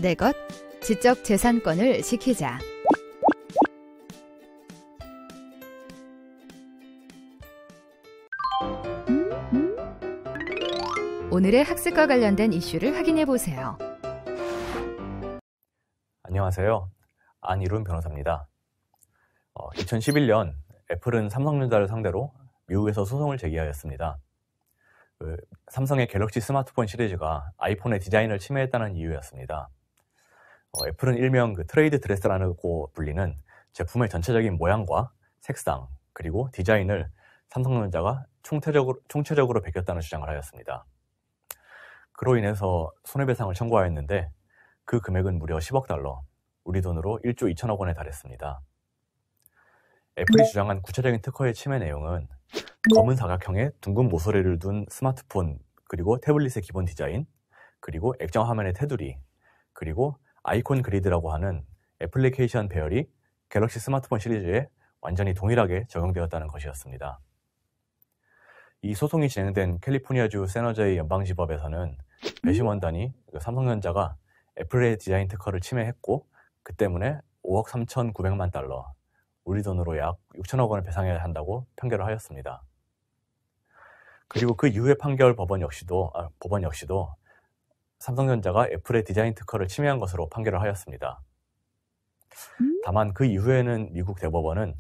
내 것, 지적재산권을 지키자. 오늘의 학습과 관련된 이슈를 확인해 보세요. 안녕하세요. 안일훈 변호사입니다. 2011년 애플은 삼성전자를 상대로 미국에서 소송을 제기하였습니다. 삼성의 갤럭시 스마트폰 시리즈가 아이폰의 디자인을 침해했다는 이유였습니다. 애플은 일명 트레이드 드레스라고 불리는 제품의 전체적인 모양과 색상 그리고 디자인을 삼성전자가 총체적으로 베꼈다는 주장을 하였습니다. 그로 인해서 손해배상을 청구하였는데 그 금액은 무려 10억 달러, 우리 돈으로 1조 2천억 원에 달했습니다. 애플이 주장한 구체적인 특허의 침해 내용은 검은 사각형의 둥근 모서리를 둔 스마트폰, 그리고 태블릿의 기본 디자인, 그리고 액정 화면의 테두리, 그리고 아이콘 그리드라고 하는 애플리케이션 배열이 갤럭시 스마트폰 시리즈에 완전히 동일하게 적용되었다는 것이었습니다. 이 소송이 진행된 캘리포니아주 샌호제 연방지법에서는 배심원단이 삼성전자가 애플의 디자인 특허를 침해했고 그 때문에 5억 3,900만 달러, 우리 돈으로 약 6천억 원을 배상해야 한다고 판결을 하였습니다. 그리고 그 이후의 판결 법원 역시도 삼성전자가 애플의 디자인 특허를 침해한 것으로 판결을 하였습니다. 다만 그 이후에는 미국 대법원은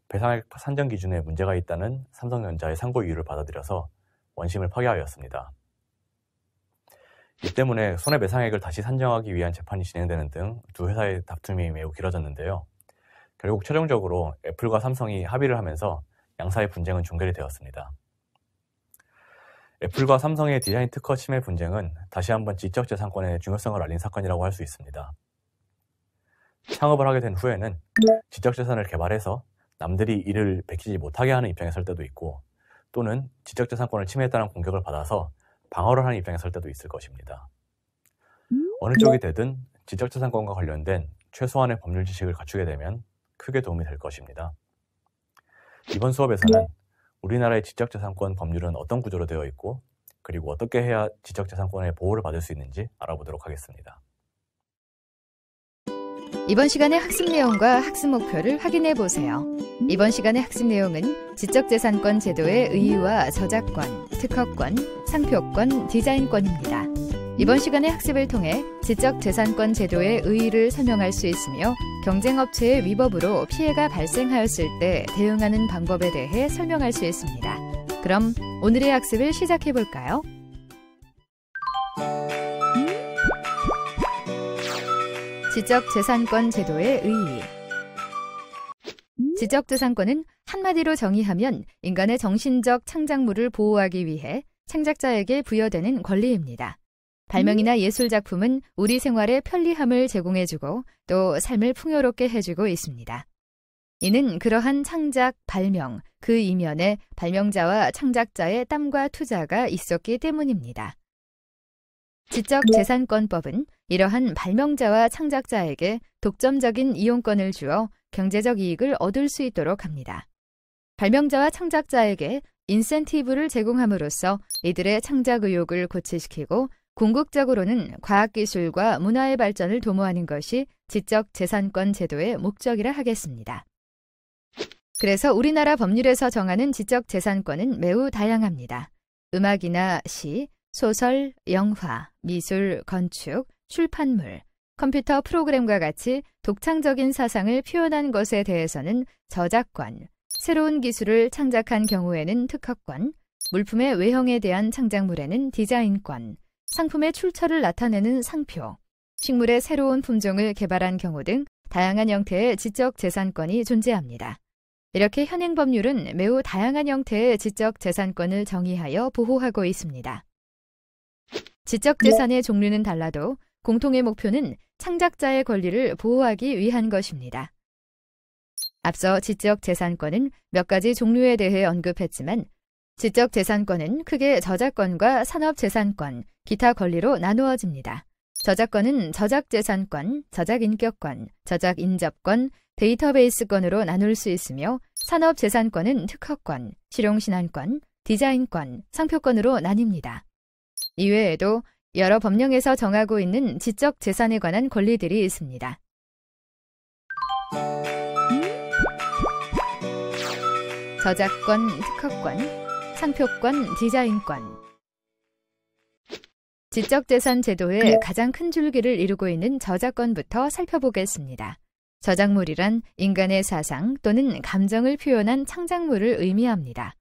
배상액 산정 기준에 문제가 있다는 삼성전자의 상고 이유를 받아들여서 원심을 파기하였습니다. 이 때문에 손해배상액을 다시 산정하기 위한 재판이 진행되는 등 두 회사의 다툼이 매우 길어졌는데요. 결국 최종적으로 애플과 삼성이 합의를 하면서 양사의 분쟁은 종결이 되었습니다. 애플과 삼성의 디자인 특허 침해 분쟁은 다시 한번 지적재산권의 중요성을 알린 사건이라고 할 수 있습니다. 창업을 하게 된 후에는 지적재산을 개발해서 남들이 이를 베끼지 못하게 하는 입장에 설 때도 있고, 또는 지적재산권을 침해했다는 공격을 받아서 방어를 하는 입장에 설 때도 있을 것입니다. 어느 쪽이 되든 지적재산권과 관련된 최소한의 법률 지식을 갖추게 되면 크게 도움이 될 것입니다. 이번 수업에서는 우리나라의 지적재산권 법률은 어떤 구조로 되어 있고, 그리고 어떻게 해야 지적재산권의 보호를 받을 수 있는지 알아보도록 하겠습니다. 이번 시간의 학습 내용과 학습 목표를 확인해 보세요. 이번 시간의 학습 내용은 지적재산권 제도의 의의와 저작권, 특허권, 상표권, 디자인권입니다. 이번 시간의 학습을 통해 지적재산권 제도의 의의를 설명할 수 있으며 경쟁업체의 위법으로 피해가 발생하였을 때 대응하는 방법에 대해 설명할 수 있습니다. 그럼 오늘의 학습을 시작해 볼까요? 지적재산권 제도의 의의. 지적재산권은 한마디로 정의하면 인간의 정신적 창작물을 보호하기 위해 창작자에게 부여되는 권리입니다. 발명이나 예술작품은 우리 생활에 편리함을 제공해주고 또 삶을 풍요롭게 해주고 있습니다. 이는 그러한 창작, 발명, 그 이면에 발명자와 창작자의 땀과 투자가 있었기 때문입니다. 지적재산권법은 이러한 발명자와 창작자에게 독점적인 이용권을 주어 경제적 이익을 얻을 수 있도록 합니다. 발명자와 창작자에게 인센티브를 제공함으로써 이들의 창작 의욕을 고취시키고 궁극적으로는 과학기술과 문화의 발전을 도모하는 것이 지적재산권 제도의 목적이라 하겠습니다. 그래서 우리나라 법률에서 정하는 지적재산권은 매우 다양합니다. 음악이나 시, 소설, 영화, 미술, 건축, 출판물, 컴퓨터 프로그램과 같이 독창적인 사상을 표현한 것에 대해서는 저작권, 새로운 기술을 창작한 경우에는 특허권, 물품의 외형에 대한 창작물에는 디자인권, 상품의 출처를 나타내는 상표, 식물의 새로운 품종을 개발한 경우 등 다양한 형태의 지적재산권이 존재합니다. 이렇게 현행 법률은 매우 다양한 형태의 지적재산권을 정의하여 보호하고 있습니다. 지적재산의 종류는 달라도 공통의 목표는 창작자의 권리를 보호하기 위한 것입니다. 앞서 지적재산권은 몇 가지 종류에 대해 언급했지만 지적재산권은 크게 저작권과 산업재산권, 기타 권리로 나누어집니다. 저작권은 저작재산권, 저작인격권, 저작인접권, 데이터베이스권으로 나눌 수 있으며 산업재산권은 특허권, 실용신안권, 디자인권, 상표권으로 나뉩니다. 이외에도 여러 법령에서 정하고 있는 지적 재산에 관한 권리들이 있습니다. 저작권, 특허권, 상표권, 디자인권. 지적재산 제도의 가장 큰 줄기를 이루고 있는 저작권부터 살펴보겠습니다. 저작물이란 인간의 사상 또는 감정을 표현한 창작물을 의미합니다.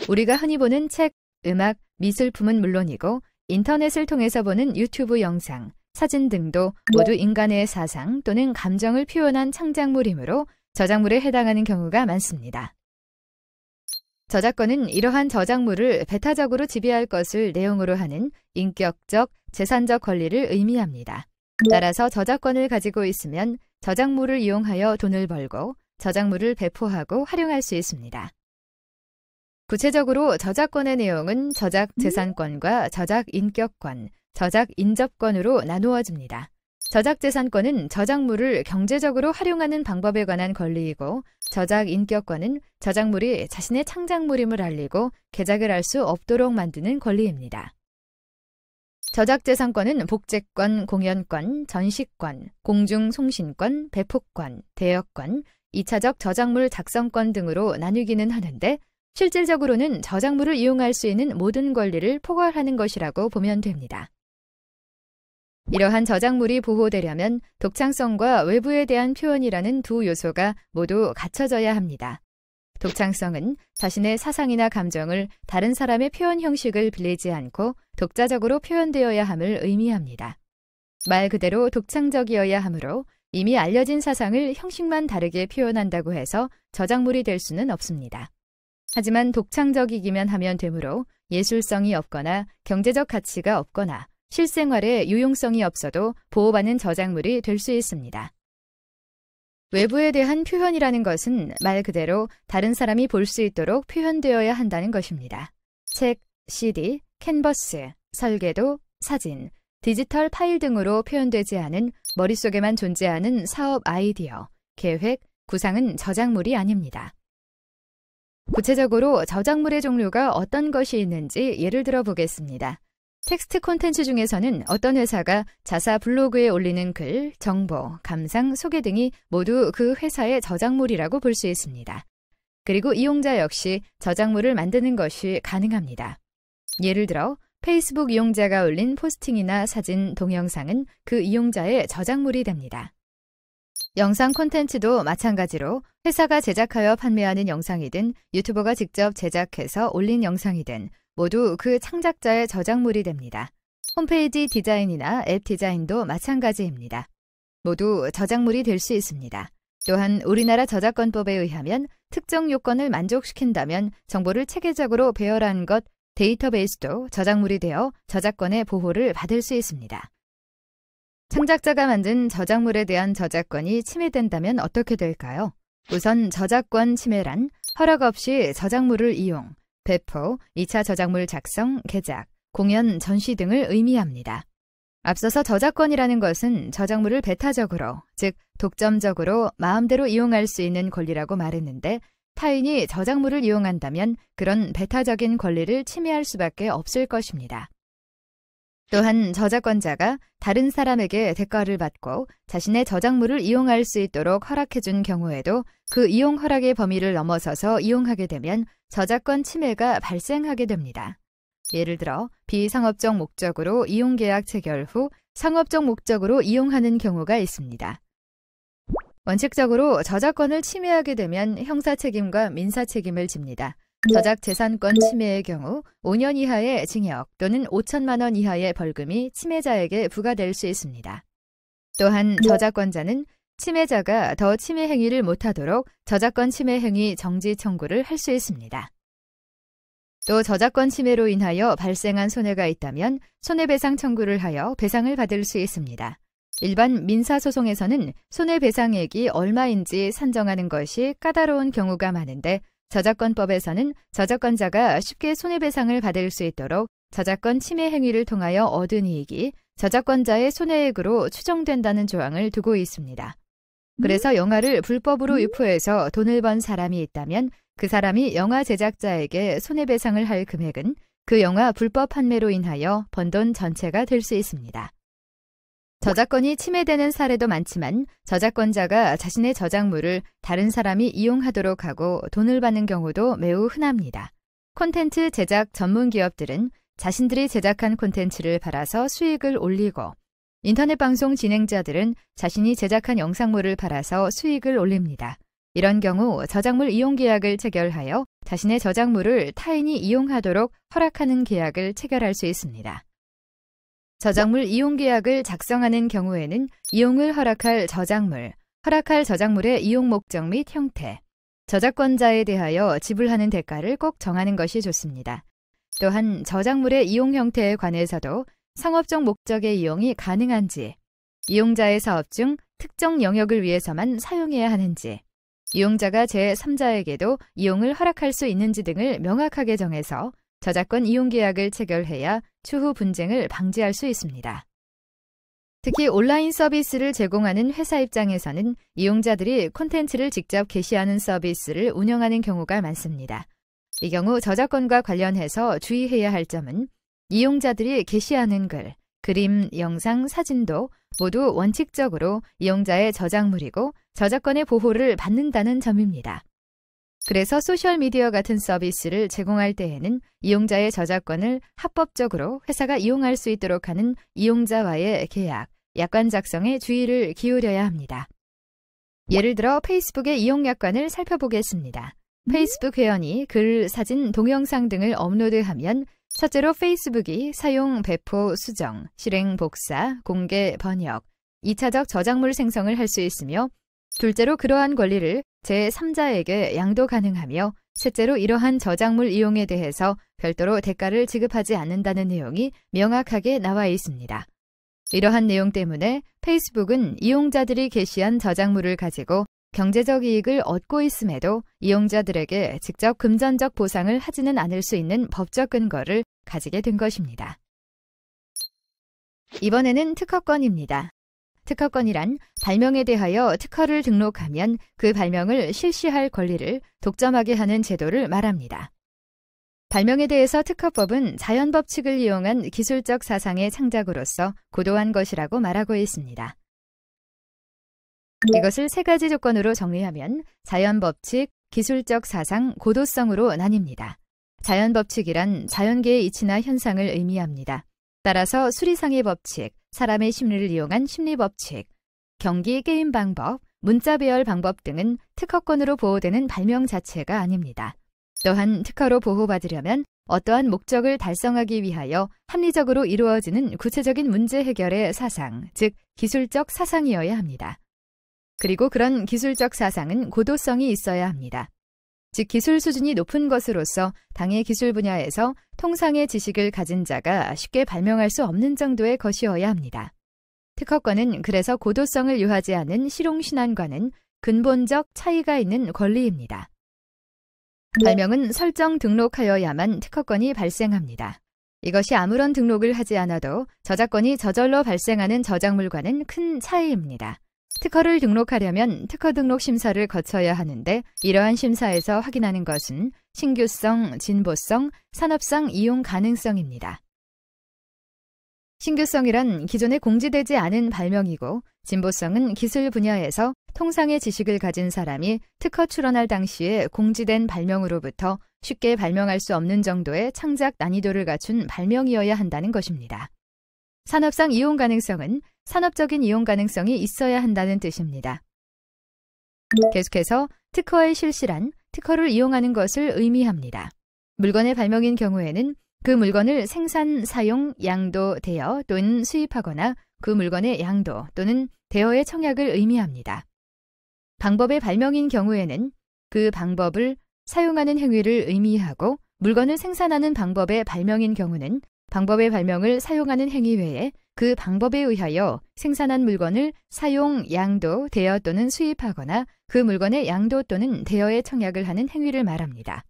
우리가 흔히 보는 책, 음악, 미술품은 물론이고 인터넷을 통해서 보는 유튜브 영상, 사진 등도 모두 인간의 사상 또는 감정을 표현한 창작물이므로 저작물에 해당하는 경우가 많습니다. 저작권은 이러한 저작물을 배타적으로 지배할 것을 내용으로 하는 인격적, 재산적 권리를 의미합니다. 따라서 저작권을 가지고 있으면 저작물을 이용하여 돈을 벌고 저작물을 배포하고 활용할 수 있습니다. 구체적으로 저작권의 내용은 저작재산권과 저작인격권, 저작인접권으로 나누어집니다. 저작재산권은 저작물을 경제적으로 활용하는 방법에 관한 권리이고 저작인격권은 저작물이 자신의 창작물임을 알리고 개작을 할 수 없도록 만드는 권리입니다. 저작재산권은 복제권, 공연권, 전시권, 공중송신권, 배포권, 대여권, 2차적 저작물 작성권 등으로 나누기는 하는데 실질적으로는 저작물을 이용할 수 있는 모든 권리를 포괄하는 것이라고 보면 됩니다. 이러한 저작물이 보호되려면 독창성과 외부에 대한 표현이라는 두 요소가 모두 갖춰져야 합니다. 독창성은 자신의 사상이나 감정을 다른 사람의 표현 형식을 빌리지 않고 독자적으로 표현되어야 함을 의미합니다. 말 그대로 독창적이어야 하므로 이미 알려진 사상을 형식만 다르게 표현한다고 해서 저작물이 될 수는 없습니다. 하지만 독창적이기만 하면 되므로 예술성이 없거나 경제적 가치가 없거나 실생활에 유용성이 없어도 보호받는 저작물이 될 수 있습니다. 외부에 대한 표현이라는 것은 말 그대로 다른 사람이 볼 수 있도록 표현되어야 한다는 것입니다. 책, CD, 캔버스, 설계도, 사진, 디지털 파일 등으로 표현되지 않은 머릿속에만 존재하는 사업 아이디어, 계획, 구상은 저작물이 아닙니다. 구체적으로 저작물의 종류가 어떤 것이 있는지 예를 들어 보겠습니다. 텍스트 콘텐츠 중에서는 어떤 회사가 자사 블로그에 올리는 글, 정보, 감상, 소개 등이 모두 그 회사의 저작물이라고 볼 수 있습니다. 그리고 이용자 역시 저작물을 만드는 것이 가능합니다. 예를 들어 페이스북 이용자가 올린 포스팅이나 사진, 동영상은 그 이용자의 저작물이 됩니다. 영상 콘텐츠도 마찬가지로 회사가 제작하여 판매하는 영상이든 유튜버가 직접 제작해서 올린 영상이든 모두 그 창작자의 저작물이 됩니다. 홈페이지 디자인이나 앱 디자인도 마찬가지입니다. 모두 저작물이 될 수 있습니다. 또한 우리나라 저작권법에 의하면 특정 요건을 만족시킨다면 정보를 체계적으로 배열한 것, 데이터베이스도 저작물이 되어 저작권의 보호를 받을 수 있습니다. 창작자가 만든 저작물에 대한 저작권이 침해된다면 어떻게 될까요? 우선 저작권 침해란 허락 없이 저작물을 이용, 배포, 2차 저작물 작성, 개작, 공연, 전시 등을 의미합니다. 앞서서 저작권이라는 것은 저작물을 배타적으로, 즉 독점적으로 마음대로 이용할 수 있는 권리라고 말했는데 타인이 저작물을 이용한다면 그런 배타적인 권리를 침해할 수밖에 없을 것입니다. 또한 저작권자가 다른 사람에게 대가를 받고 자신의 저작물을 이용할 수 있도록 허락해준 경우에도 그 이용 허락의 범위를 넘어서서 이용하게 되면 저작권 침해가 발생하게 됩니다. 예를 들어 비상업적 목적으로 이용계약 체결 후 상업적 목적으로 이용하는 경우가 있습니다. 원칙적으로 저작권을 침해하게 되면 형사책임과 민사책임을 집니다. 저작재산권 침해의 경우 5년 이하의 징역 또는 5천만 원 이하의 벌금이 침해자에게 부과될 수 있습니다. 또한 저작권자는 침해자가 더 침해 행위를 못하도록 저작권 침해 행위 정지 청구를 할 수 있습니다. 또 저작권 침해로 인하여 발생한 손해가 있다면 손해배상 청구를 하여 배상을 받을 수 있습니다. 일반 민사소송에서는 손해배상액이 얼마인지 산정하는 것이 까다로운 경우가 많은데 저작권법에서는 저작권자가 쉽게 손해배상을 받을 수 있도록 저작권 침해 행위를 통하여 얻은 이익이 저작권자의 손해액으로 추정된다는 조항을 두고 있습니다. 그래서 영화를 불법으로 유포해서 돈을 번 사람이 있다면 그 사람이 영화 제작자에게 손해배상을 할 금액은 그 영화 불법 판매로 인하여 번 돈 전체가 될 수 있습니다. 저작권이 침해되는 사례도 많지만 저작권자가 자신의 저작물을 다른 사람이 이용하도록 하고 돈을 받는 경우도 매우 흔합니다. 콘텐츠 제작 전문 기업들은 자신들이 제작한 콘텐츠를 팔아서 수익을 올리고 인터넷 방송 진행자들은 자신이 제작한 영상물을 팔아서 수익을 올립니다. 이런 경우 저작물 이용 계약을 체결하여 자신의 저작물을 타인이 이용하도록 허락하는 계약을 체결할 수 있습니다. 저작물 이용 계약을 작성하는 경우에는 이용을 허락할 저작물의 이용 목적 및 형태, 저작권자에 대하여 지불하는 대가를 꼭 정하는 것이 좋습니다. 또한 저작물의 이용 형태에 관해서도 상업적 목적의 이용이 가능한지, 이용자의 사업 중 특정 영역을 위해서만 사용해야 하는지, 이용자가 제3자에게도 이용을 허락할 수 있는지 등을 명확하게 정해서 저작권 이용 계약을 체결해야 추후 분쟁을 방지할 수 있습니다. 특히 온라인 서비스를 제공하는 회사 입장에서는 이용자들이 콘텐츠를 직접 게시하는 서비스를 운영하는 경우가 많습니다. 이 경우 저작권과 관련해서 주의해야 할 점은 이용자들이 게시하는 글, 그림, 영상, 사진도 모두 원칙적으로 이용자의 저작물이고 저작권의 보호를 받는다는 점입니다. 그래서 소셜미디어 같은 서비스를 제공할 때에는 이용자의 저작권을 합법적으로 회사가 이용할 수 있도록 하는 이용자와의 계약, 약관 작성에 주의를 기울여야 합니다. 예를 들어 페이스북의 이용 약관을 살펴보겠습니다. 페이스북 회원이 글, 사진, 동영상 등을 업로드하면 첫째로 페이스북이 사용, 배포, 수정, 실행, 복사, 공개, 번역, 2차적 저작물 생성을 할 수 있으며 둘째로 그러한 권리를 제3자에게 양도 가능하며 셋째로 이러한 저작물 이용에 대해서 별도로 대가를 지급하지 않는다는 내용이 명확하게 나와 있습니다. 이러한 내용 때문에 페이스북은 이용자들이 게시한 저작물을 가지고 경제적 이익을 얻고 있음에도 이용자들에게 직접 금전적 보상을 하지는 않을 수 있는 법적 근거를 가지게 된 것입니다. 이번에는 특허권입니다. 특허권이란 발명에 대하여 특허를 등록하면 그 발명을 실시할 권리를 독점하게 하는 제도를 말합니다. 발명에 대해서 특허법은 자연법칙을 이용한 기술적 사상의 창작으로서 고도한 것이라고 말하고 있습니다. 이것을 세 가지 조건으로 정리하면 자연법칙, 기술적 사상, 고도성으로 나뉩니다. 자연법칙이란 자연계의 이치나 현상을 의미합니다. 따라서 수리상의 법칙, 사람의 심리를 이용한 심리법칙, 경기, 게임 방법, 문자 배열 방법 등은 특허권으로 보호되는 발명 자체가 아닙니다. 또한 특허로 보호받으려면 어떠한 목적을 달성하기 위하여 합리적으로 이루어지는 구체적인 문제 해결의 사상, 즉 기술적 사상이어야 합니다. 그리고 그런 기술적 사상은 고도성이 있어야 합니다. 즉 기술 수준이 높은 것으로서 당의 기술 분야에서 통상의 지식을 가진 자가 쉽게 발명할 수 없는 정도의 것이어야 합니다. 특허권은 그래서 고도성을 요하지 않은 실용신안과는 근본적 차이가 있는 권리입니다. 발명은 설정 등록하여야만 특허권이 발생합니다. 이것이 아무런 등록을 하지 않아도 저작권이 저절로 발생하는 저작물과는 큰 차이입니다. 특허를 등록하려면 특허 등록 심사를 거쳐야 하는데 이러한 심사에서 확인하는 것은 신규성, 진보성, 산업상 이용 가능성입니다. 신규성이란 기존에 공지되지 않은 발명이고 진보성은 기술 분야에서 통상의 지식을 가진 사람이 특허 출원할 당시에 공지된 발명으로부터 쉽게 발명할 수 없는 정도의 창작 난이도를 갖춘 발명이어야 한다는 것입니다. 산업상 이용 가능성은 산업적인 이용 가능성이 있어야 한다는 뜻입니다. 계속해서 특허의 실시란 특허를 이용하는 것을 의미합니다. 물건의 발명인 경우에는 그 물건을 생산, 사용, 양도, 대여 또는 수입하거나 그 물건의 양도 또는 대여의 청약을 의미합니다. 방법의 발명인 경우에는 그 방법을 사용하는 행위를 의미하고 물건을 생산하는 방법의 발명인 경우는 방법의 발명을 사용하는 행위 외에 그 방법에 의하여 생산한 물건을 사용, 양도, 대여 또는 수입하거나 그 물건의 양도 또는 대여의 청약을 하는 행위를 말합니다.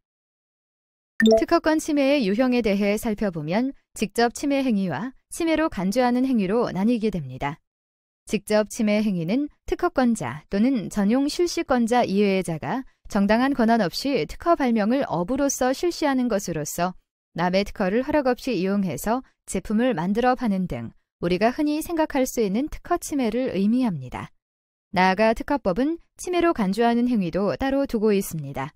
특허권 침해의 유형에 대해 살펴보면 직접 침해 행위와 침해로 간주하는 행위로 나뉘게 됩니다. 직접 침해 행위는 특허권자 또는 전용 실시권자 이외의 자가 정당한 권한 없이 특허 발명을 업으로서 실시하는 것으로서 남의 특허를 허락 없이 이용해서 제품을 만들어 파는 등 우리가 흔히 생각할 수 있는 특허 침해를 의미합니다. 나아가 특허법은 침해로 간주하는 행위도 따로 두고 있습니다.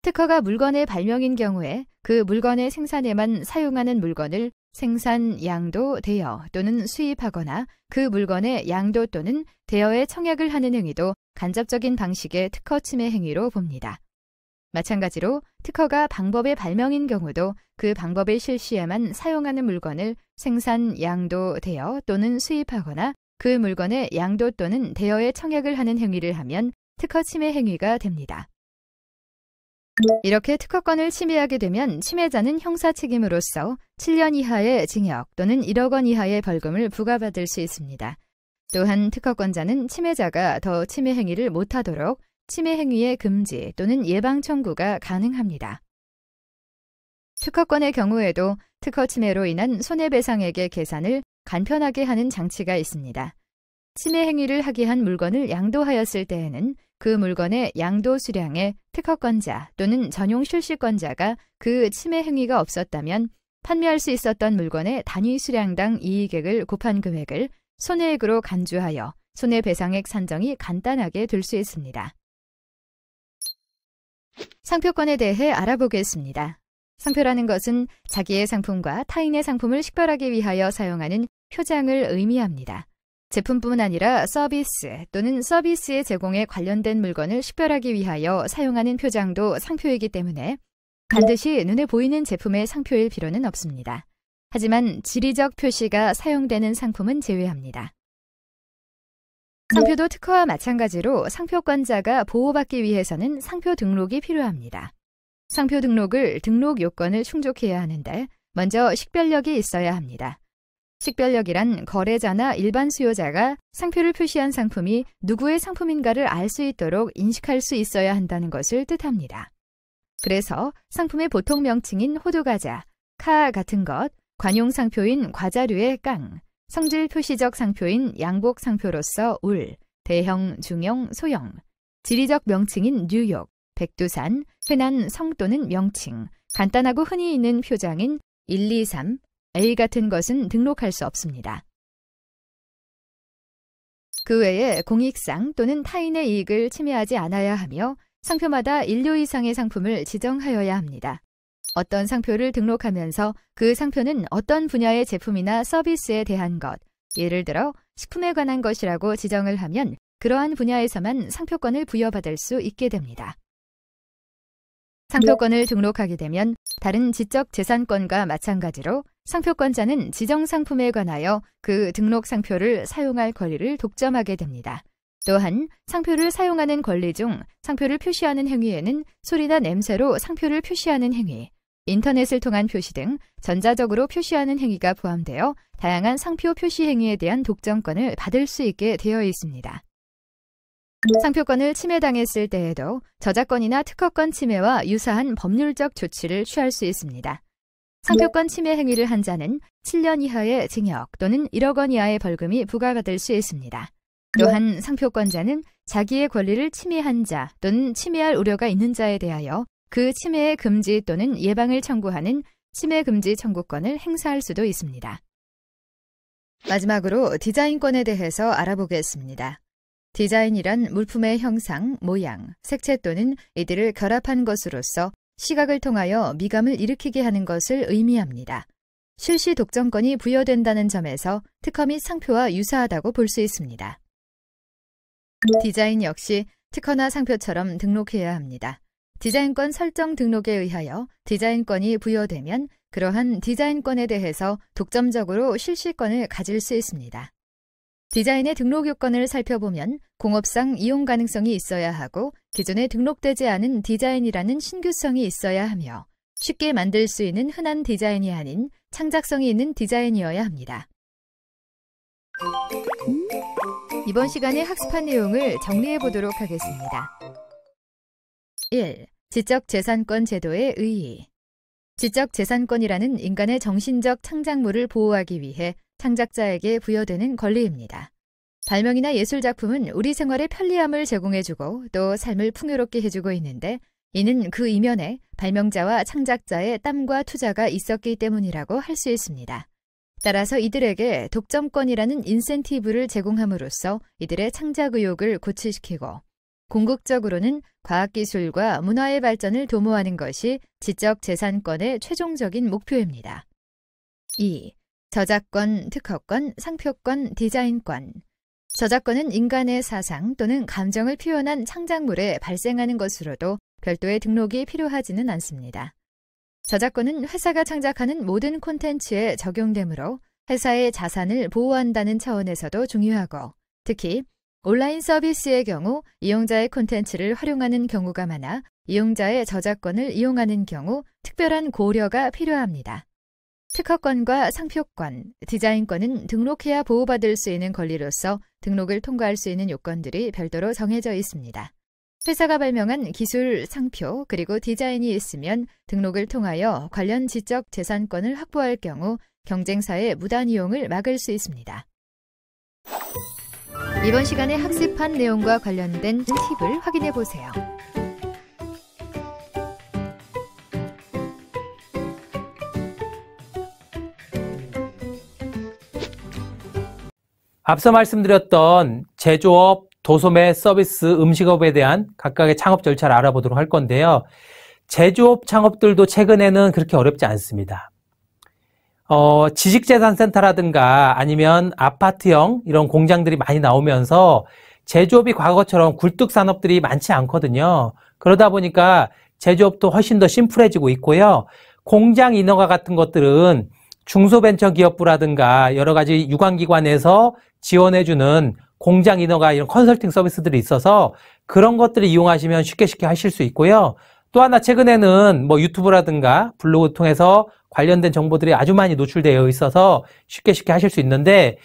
특허가 물건의 발명인 경우에 그 물건의 생산에만 사용하는 물건을 생산, 양도, 대여 또는 수입하거나 그 물건의 양도 또는 대여에 청약을 하는 행위도 간접적인 방식의 특허 침해 행위로 봅니다. 마찬가지로 특허가 방법의 발명인 경우도 그 방법의 실시에만 사용하는 물건을 생산, 양도, 대여 또는 수입하거나 그 물건의 양도 또는 대여에 청약을 하는 행위를 하면 특허 침해 행위가 됩니다. 이렇게 특허권을 침해하게 되면 침해자는 형사 책임으로서 7년 이하의 징역 또는 1억 원 이하의 벌금을 부과받을 수 있습니다. 또한 특허권자는 침해자가 더 침해 행위를 못하도록 침해 행위의 금지 또는 예방 청구가 가능합니다. 특허권의 경우에도 특허 침해로 인한 손해배상액의 계산을 간편하게 하는 장치가 있습니다. 침해 행위를 하게 한 물건을 양도하였을 때에는 그 물건의 양도 수량에 특허권자 또는 전용 출시권자가 그 침해 행위가 없었다면 판매할 수 있었던 물건의 단위 수량당 이익액을 곱한 금액을 손해액으로 간주하여 손해배상액 산정이 간단하게 될 수 있습니다. 상표권에 대해 알아보겠습니다. 상표라는 것은 자기의 상품과 타인의 상품을 식별하기 위하여 사용하는 표장을 의미합니다. 제품뿐 아니라 서비스 또는 서비스의 제공에 관련된 물건을 식별하기 위하여 사용하는 표장도 상표이기 때문에 반드시 눈에 보이는 제품의 상표일 필요는 없습니다. 하지만 지리적 표시가 사용되는 상품은 제외합니다. 상표도 특허와 마찬가지로 상표권자가 보호받기 위해서는 상표 등록이 필요합니다. 상표 등록을 등록 요건을 충족해야 하는데 먼저 식별력이 있어야 합니다. 식별력이란 거래자나 일반 수요자가 상표를 표시한 상품이 누구의 상품인가를 알 수 있도록 인식할 수 있어야 한다는 것을 뜻합니다. 그래서 상품의 보통 명칭인 호두과자, 카 같은 것, 관용 상표인 과자류의 깡, 성질 표시적 상표인 양복 상표로서 울, 대형, 중형, 소형, 지리적 명칭인 뉴욕, 백두산, 흔한 성 또는 명칭, 간단하고 흔히 있는 표장인 1, 2, 3, A 같은 것은 등록할 수 없습니다. 그 외에 공익상 또는 타인의 이익을 침해하지 않아야 하며 상표마다 인류 이상의 상품을 지정하여야 합니다. 어떤 상표를 등록하면서 그 상표는 어떤 분야의 제품이나 서비스에 대한 것, 예를 들어 식품에 관한 것이라고 지정을 하면 그러한 분야에서만 상표권을 부여받을 수 있게 됩니다. 상표권을 등록하게 되면 다른 지적 재산권과 마찬가지로 상표권자는 지정 상품에 관하여 그 등록 상표를 사용할 권리를 독점하게 됩니다. 또한 상표를 사용하는 권리 중 상표를 표시하는 행위에는 소리나 냄새로 상표를 표시하는 행위, 인터넷을 통한 표시 등 전자적으로 표시하는 행위가 포함되어 다양한 상표 표시 행위에 대한 독점권을 받을 수 있게 되어 있습니다. 상표권을 침해당했을 때에도 저작권이나 특허권 침해와 유사한 법률적 조치를 취할 수 있습니다. 상표권 침해 행위를 한 자는 7년 이하의 징역 또는 1억 원 이하의 벌금이 부과받을 수 있습니다. 또한 상표권자는 자기의 권리를 침해한 자 또는 침해할 우려가 있는 자에 대하여 그 침해의 금지 또는 예방을 청구하는 침해 금지 청구권을 행사할 수도 있습니다. 마지막으로 디자인권에 대해서 알아보겠습니다. 디자인이란 물품의 형상, 모양, 색채 또는 이들을 결합한 것으로서 시각을 통하여 미감을 일으키게 하는 것을 의미합니다. 실시 독점권이 부여된다는 점에서 특허 및 상표와 유사하다고 볼 수 있습니다. 디자인 역시 특허나 상표처럼 등록해야 합니다. 디자인권 설정 등록에 의하여 디자인권이 부여되면 그러한 디자인권에 대해서 독점적으로 실시권을 가질 수 있습니다. 디자인의 등록 요건을 살펴보면 공업상 이용 가능성이 있어야 하고 기존에 등록되지 않은 디자인이라는 신규성이 있어야 하며 쉽게 만들 수 있는 흔한 디자인이 아닌 창작성이 있는 디자인이어야 합니다. 이번 시간에 학습한 내용을 정리해 보도록 하겠습니다. 1. 지적재산권 제도의 의의. 지적재산권이라는 인간의 정신적 창작물을 보호하기 위해 창작자에게 부여되는 권리입니다. 발명이나 예술작품은 우리 생활의 편리함을 제공해주고 또 삶을 풍요롭게 해주고 있는데 이는 그 이면에 발명자와 창작자의 땀과 투자가 있었기 때문이라고 할 수 있습니다. 따라서 이들에게 독점권이라는 인센티브를 제공함으로써 이들의 창작 의욕을 고취시키고 궁극적으로는 과학기술과 문화의 발전을 도모하는 것이 지적재산권의 최종적인 목표입니다. 2. 저작권, 특허권, 상표권, 디자인권. 저작권은 인간의 사상 또는 감정을 표현한 창작물에 발생하는 것으로도 별도의 등록이 필요하지는 않습니다. 저작권은 회사가 창작하는 모든 콘텐츠에 적용되므로 회사의 자산을 보호한다는 차원에서도 중요하고 특히 온라인 서비스의 경우 이용자의 콘텐츠를 활용하는 경우가 많아 이용자의 저작권을 이용하는 경우 특별한 고려가 필요합니다. 특허권과 상표권, 디자인권은 등록해야 보호받을 수 있는 권리로서 등록을 통과할 수 있는 요건들이 별도로 정해져 있습니다. 회사가 발명한 기술, 상표, 그리고 디자인이 있으면 등록을 통하여 관련 지적 재산권을 확보할 경우 경쟁사의 무단 이용을 막을 수 있습니다. 이번 시간에 학습한 내용과 관련된 팁을 확인해 보세요. 앞서 말씀드렸던 제조업, 도소매, 서비스, 음식업에 대한 각각의 창업 절차를 알아보도록 할 건데요. 제조업 창업들도 최근에는 그렇게 어렵지 않습니다. 지식재산센터라든가 아니면 아파트형 이런 공장들이 많이 나오면서 제조업이 과거처럼 굴뚝산업들이 많지 않거든요. 그러다 보니까 제조업도 훨씬 더 심플해지고 있고요. 공장 인허가 같은 것들은 중소벤처기업부라든가 여러 가지 유관기관에서 지원해주는 공장 인허가 이런 컨설팅 서비스들이 있어서 그런 것들을 이용하시면 쉽게 하실 수 있고요. 또 하나 최근에는 뭐 유튜브라든가 블로그 통해서 관련된 정보들이 아주 많이 노출되어 있어서 쉽게 하실 수 있는데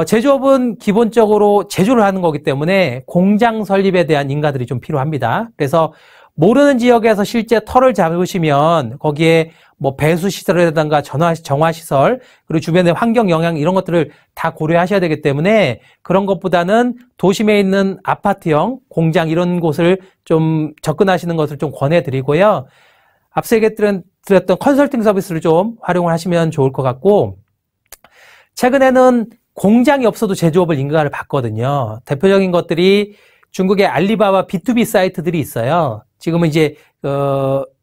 제조업은 기본적으로 제조를 하는 거기 때문에 공장 설립에 대한 인가들이 좀 필요합니다. 그래서 모르는 지역에서 실제 터를 잡으시면 거기에 뭐 배수시설이라든가 정화시설 그리고 주변의 환경 영향 이런 것들을 다 고려하셔야 되기 때문에 그런 것보다는 도심에 있는 아파트형 공장 이런 곳을 좀 접근하시는 것을 좀 권해드리고요. 앞서 얘기했던 컨설팅 서비스를 좀 활용을 하시면 좋을 것 같고 최근에는 공장이 없어도 제조업을 인가를 받거든요. 대표적인 것들이 중국의 알리바바 B2B 사이트들이 있어요. 지금은 이제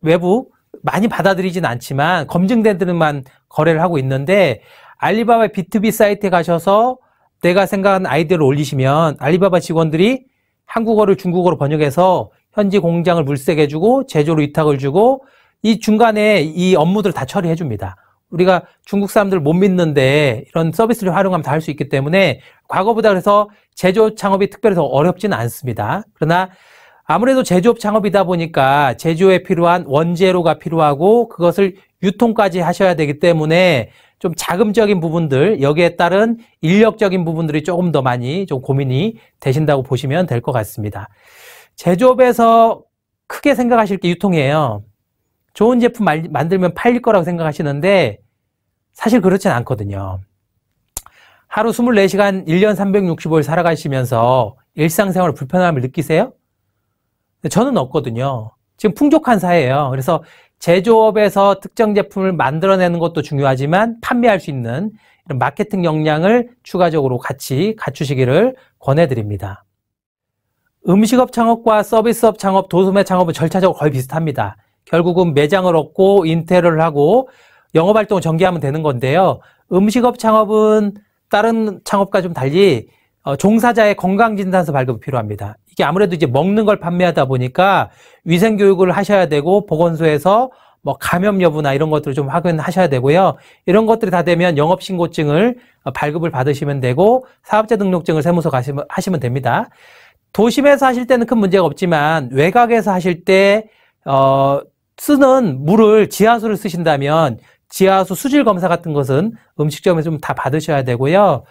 외부 많이 받아들이진 않지만 검증된 데만 거래를 하고 있는데 알리바바 B2B 사이트에 가셔서 내가 생각한 아이디어를 올리시면 알리바바 직원들이 한국어를 중국어로 번역해서 현지 공장을 물색해주고 제조로 위탁을 주고 이 중간에 이 업무들을 다 처리해 줍니다. 우리가 중국 사람들 못 믿는데 이런 서비스를 활용하면 다 할 수 있기 때문에 과거보다 그래서 제조업 창업이 특별히 더 어렵지는 않습니다. 그러나 아무래도 제조업 창업이다 보니까 제조에 필요한 원재료가 필요하고 그것을 유통까지 하셔야 되기 때문에 좀 자금적인 부분들 여기에 따른 인력적인 부분들이 조금 더 많이 좀 고민이 되신다고 보시면 될 것 같습니다. 제조업에서 크게 생각하실 게 유통이에요. 좋은 제품 만들면 팔릴 거라고 생각하시는데 사실 그렇진 않거든요. 하루 24시간 1년 365일 살아가시면서 일상생활 불편함을 느끼세요? 저는 없거든요. 지금 풍족한 사회예요. 그래서 제조업에서 특정 제품을 만들어내는 것도 중요하지만 판매할 수 있는 이런 마케팅 역량을 추가적으로 같이 갖추시기를 권해드립니다. 음식업 창업과 서비스업 창업, 도소매 창업은 절차적으로 거의 비슷합니다. 결국은 매장을 얻고 인테리어를 하고 영업활동을 전개하면 되는 건데요. 음식업 창업은 다른 창업과 좀 달리 종사자의 건강진단서 발급이 필요합니다. 이게 아무래도 이제 먹는 걸 판매하다 보니까 위생교육을 하셔야 되고 보건소에서 뭐 감염 여부나 이런 것들을 좀 확인하셔야 되고요. 이런 것들이 다 되면 영업신고증을 발급을 받으시면 되고 사업자 등록증을 세무서 하시면 됩니다. 도심에서 하실 때는 큰 문제가 없지만 외곽에서 하실 때 쓰는 물을 지하수를 쓰신다면 지하수 수질 검사 같은 것은 음식점에서 좀 다 받으셔야 되고요.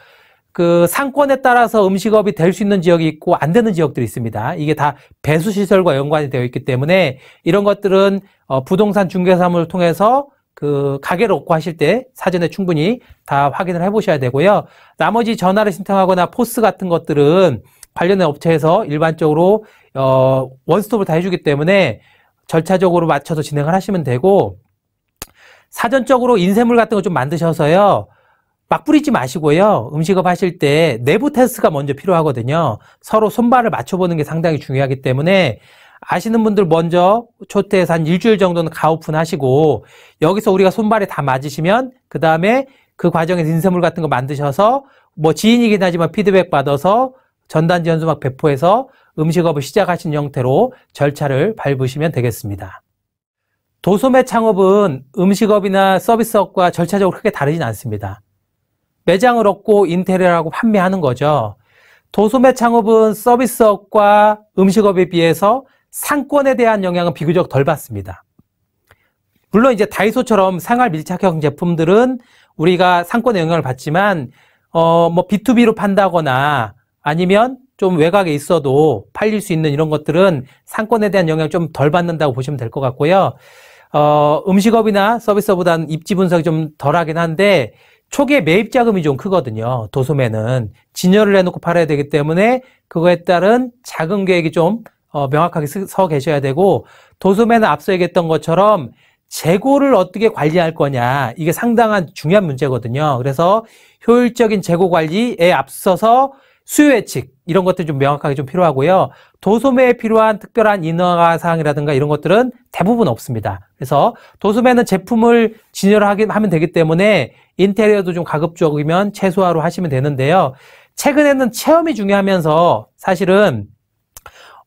그 상권에 따라서 음식업이 될 수 있는 지역이 있고 안 되는 지역들이 있습니다. 이게 다 배수시설과 연관이 되어 있기 때문에 이런 것들은 부동산 중개사무를 통해서 그 가게를 얻고 하실 때 사전에 충분히 다 확인을 해보셔야 되고요. 나머지 전화를 신청하거나 포스 같은 것들은 관련된 업체에서 일반적으로 원스톱을 다 해주기 때문에 절차적으로 맞춰서 진행을 하시면 되고, 사전적으로 인쇄물 같은 거 좀 만드셔서요, 막 뿌리지 마시고요. 음식업 하실 때 내부 테스트가 먼저 필요하거든요. 서로 손발을 맞춰보는 게 상당히 중요하기 때문에 아시는 분들 먼저 초대해서 한 일주일 정도는 가오픈 하시고, 여기서 우리가 손발이 다 맞으시면 그 다음에 그 과정에서 인쇄물 같은 거 만드셔서 뭐 지인이긴 하지만 피드백 받아서 전단지 현수막 배포해서 음식업을 시작하신 형태로 절차를 밟으시면 되겠습니다. 도소매 창업은 음식업이나 서비스업과 절차적으로 크게 다르진 않습니다. 매장을 얻고 인테리어를 하고 판매하는 거죠. 도소매 창업은 서비스업과 음식업에 비해서 상권에 대한 영향은 비교적 덜 받습니다. 물론 이제 다이소처럼 생활 밀착형 제품들은 우리가 상권의 영향을 받지만 뭐 B2B로 판다거나 아니면 좀 외곽에 있어도 팔릴 수 있는 이런 것들은 상권에 대한 영향을 좀 덜 받는다고 보시면 될 것 같고요. 음식업이나 서비스업보다는 입지 분석이 좀 덜하긴 한데 초기에 매입 자금이 좀 크거든요. 도소매는 진열을 해놓고 팔아야 되기 때문에 그거에 따른 자금 계획이 좀 명확하게 서 계셔야 되고, 도소매는 앞서 얘기했던 것처럼 재고를 어떻게 관리할 거냐, 이게 상당한 중요한 문제거든요. 그래서 효율적인 재고 관리에 앞서서 수요 예측 이런 것들이 좀 명확하게 좀 필요하고요. 도소매에 필요한 특별한 인허가 사항이라든가 이런 것들은 대부분 없습니다. 그래서 도소매는 제품을 진열하면 되기 때문에 인테리어도 좀 가급적이면 최소화로 하시면 되는데요. 최근에는 체험이 중요하면서 사실은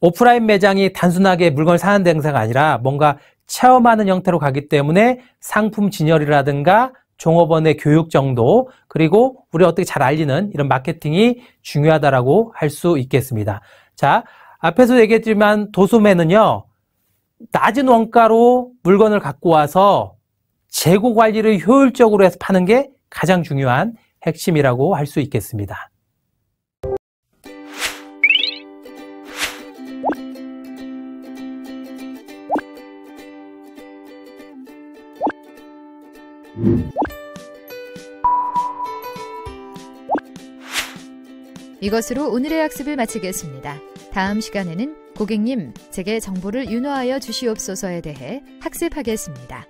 오프라인 매장이 단순하게 물건을 사는 행사가 아니라 뭔가 체험하는 형태로 가기 때문에 상품 진열이라든가 종업원의 교육 정도, 그리고 우리 어떻게 잘 알리는 이런 마케팅이 중요하다라고 할 수 있겠습니다. 자, 앞에서 얘기했지만 도소매는요, 낮은 원가로 물건을 갖고 와서 재고 관리를 효율적으로 해서 파는 게 가장 중요한 핵심이라고 할 수 있겠습니다. 이것으로 오늘의 학습을 마치겠습니다. 다음 시간에는 고객님, 제게 정보를 윤화하여 주시옵소서에 대해 학습하겠습니다.